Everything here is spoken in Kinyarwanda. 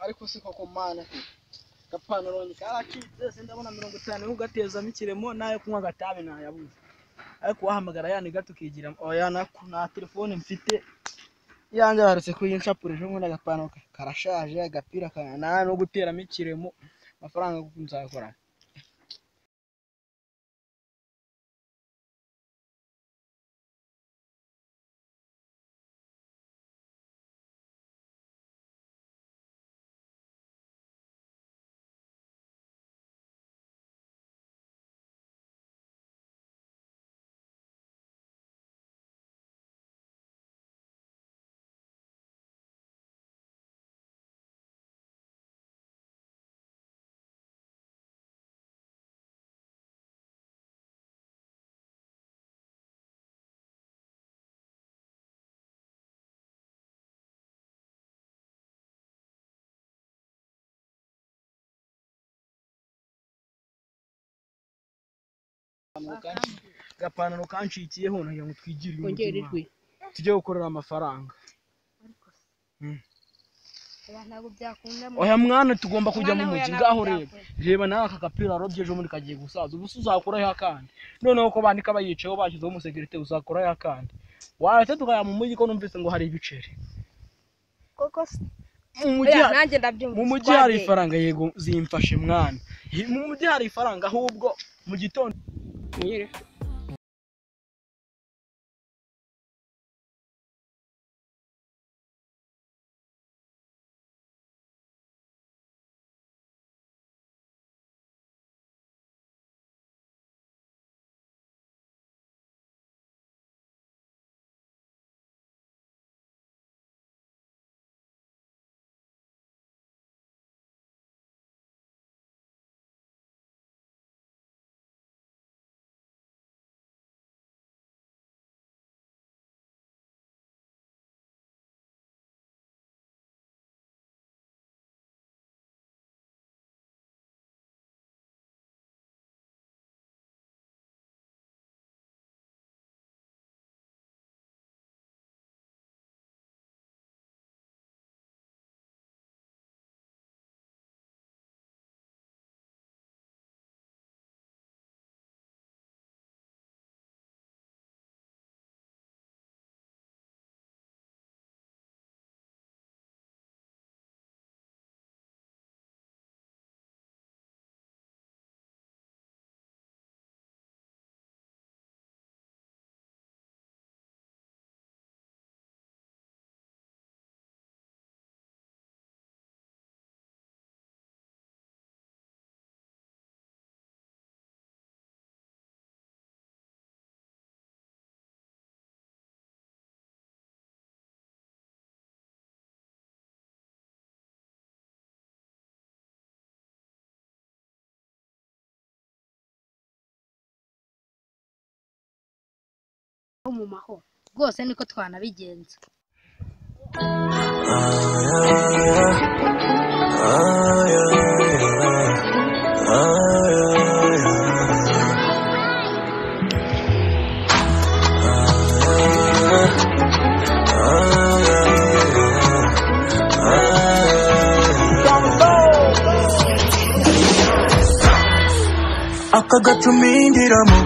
ariko se koko mana gapantaro karacitse se ndabona 50 ugatezamo ikiremo nayo kunywa gatabe nayabuze ariko wahamagara yani gatukigira oya na telefone mfite yanjye baretse kuyincapurije ngo n'agapantaro karashaje agapira kana no guteramo ikiremo amafaranga nzakora gapantaro kancikiyeho nayo twigiriye tujye gukorera amafaranga ntabwo byakunda oya mwana tugomba kujya mu mujyi ngaho reba nawe aka gapira robye ejo muri kagiye gusaza ubu uzakuraho akandi noneho ko bandika bayiceho bashyizeho umusekirite uzakuraho akandi waretse tukaya mu mujyi ko numvise ngo hari ibiceri koko mu mujyi hari ifaranga yego zimfashe mwana mu mujyi hari ifaranga ahubwo mu gitondo mwire mu mahoro rwose niko twanabigenza akagacumindiramo